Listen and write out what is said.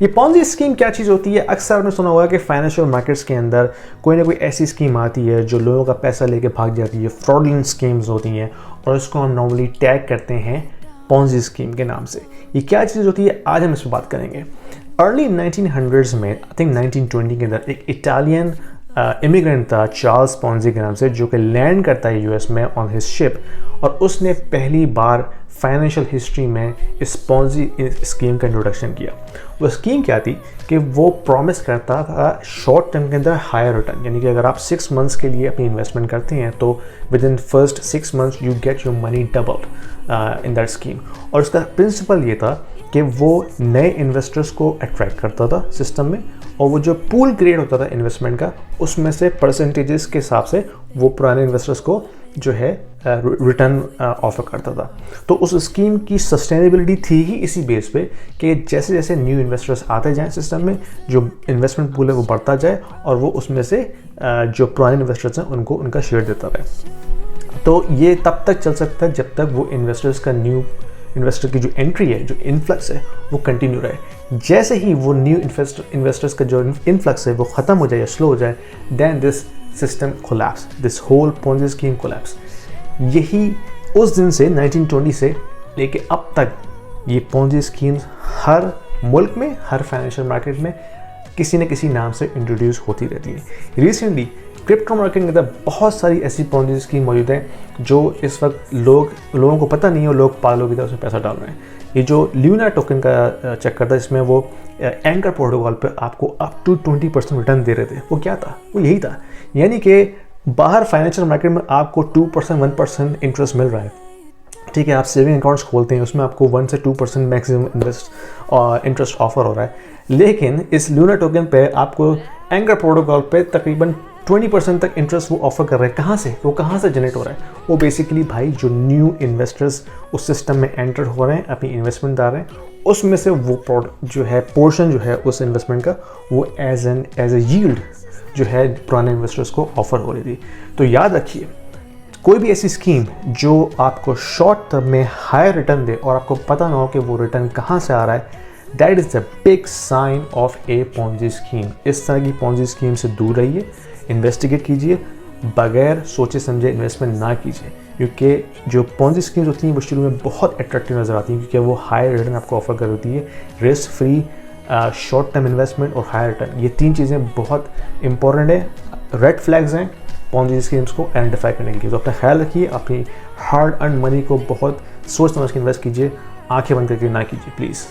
ये Ponzi scheme क्या चीज़ होती है? अक्सर आपने सुना होगा कि फाइनेंशियल मार्केट्स के अंदर कोई ना कोई ऐसी स्कीम आती है जो लोगों का पैसा लेके भाग जाती है, फ्रॉडलेंट स्कीम्स होती हैं और उसको हम नॉर्मली टैग करते हैं पॉन्जी स्कीम के नाम से। ये क्या चीज़ होती है, आज हम इस पर बात करेंगे। अर्ली 1900s में, आई थिंक 1920 के अंदर, एक इटालियन इमिग्रेंट था चार्ल्स पॉन्जी के नाम से, जो कि लैंड करता है यूएस में ऑन हिज शिप, और उसने पहली बार फाइनेंशियल हिस्ट्री में इस पॉन्जी स्कीम का इंट्रोडक्शन किया। वो स्कीम क्या थी कि वो प्रॉमिस करता था शॉर्ट टर्म के अंदर हायर रिटर्न, यानी कि अगर आप 6 मंथ्स के लिए अपनी इन्वेस्टमेंट करते हैं तो with in first 6 months you get your money doubled in that scheme. और उसका प्रिंसिपल ये था कि वो नए इन्वेस्टर्स को अट्रैक्ट करता था सिस्टम में, और वो जो पूल क्रिएट होता था इन्वेस्टमेंट का, उसमें से परसेंटेजेस के हिसाब से वो पुराने इन्वेस्टर्स को जो है रिटर्न ऑफर करता था। तो उस स्कीम की सस्टेनेबिलिटी थी ही इसी बेस पे कि जैसे जैसे न्यू इन्वेस्टर्स आते जाएं सिस्टम में, जो इन्वेस्टमेंट पूल है वो बढ़ता जाए और वो उसमें से जो पुराने इन्वेस्टर्स हैं उनको उनका शेयर देता रहे। तो ये तब तक चल सकता है जब तक वो इन्वेस्टर्स का न्यू इन्वेस्टर की जो एंट्री है, जो इन्फ्लक्स है, वो कंटिन्यू रहे। जैसे ही वो न्यू इन्वेस्टर्स का जो इन्फ्लक्स है वो ख़त्म हो जाए या स्लो हो जाए, then this system collapse, this whole Ponzi scheme collapse. यही उस दिन से 1920 से लेके अब तक ये पॉन्जी स्कीम्स हर मुल्क में, हर फाइनेंशियल मार्केट में किसी न किसी नाम से इंट्रोड्यूस होती रहती है। रिसेंटली क्रिप्टो मार्केट के अंदर बहुत सारी ऐसी पॉन्जी स्कीम मौजूद हैं जो इस वक्त लोगों को पता नहीं है और लोग पागलों की तरह उसमें पैसा डाल रहे हैं। ये जो ल्यूना टोकन का चक्कर था, इसमें वो एंकर प्रोटोकॉल पे आपको अप टू 20% रिटर्न दे रहे थे, वो क्या था? वो यही था, यानी कि बाहर फाइनेंशियल मार्केट में आपको 2% 1% इंटरेस्ट मिल रहा है, ठीक है, आप सेविंग अकाउंट्स खोलते हैं, उसमें आपको 1 से 2% मैक्सिमम इंटरेस्ट ऑफर हो रहा है, लेकिन इस ल्यूना टोकन पे आपको एंकर प्रोटोकॉल पे तकरीबन 20% तक इंटरेस्ट वो ऑफर कर रहे हैं। कहाँ से? वो कहाँ से जनरेट हो रहा है? वो बेसिकली भाई जो न्यू इन्वेस्टर्स उस सिस्टम में एंटर हो रहे हैं, अपनी इन्वेस्टमेंट डाल रहे हैं, उसमें से वो जो है पोर्शन जो है उस इन्वेस्टमेंट का, वो एज ए यील्ड जो है पुराने इन्वेस्टर्स को ऑफर हो रही थी। तो याद रखिए, कोई भी ऐसी स्कीम जो आपको शॉर्ट टर्म में हायर रिटर्न दे और आपको पता ना हो कि वो रिटर्न कहाँ से आ रहा है, that is the big sign of a Ponzi scheme. इस तरह की पॉन्जी स्कीम से दूर रहिए, इन्वेस्टिगेट कीजिए, बगैर सोचे समझे इन्वेस्टमेंट ना कीजिए, क्योंकि जो पॉन्जी स्कीम्स होती हैं वो शुरू में बहुत अट्रैक्टिव नज़र आती हैं क्योंकि वो हायर रिटर्न आपको ऑफर कर देती है, risk free, short term investment और हायर रिटर्न। ये 3 चीज़ें बहुत इंपॉर्टेंट है, रेड फ्लैग्स हैं पॉन्जी स्कीम्स को आइडेंटिफाई करने के लिए। तो अपना ख्याल रखिए, अपनी हार्ड अर्न मनी को बहुत सोच समझ के इन्वेस्ट कीजिए, आंखें बंद करके ना कीजिए प्लीज़।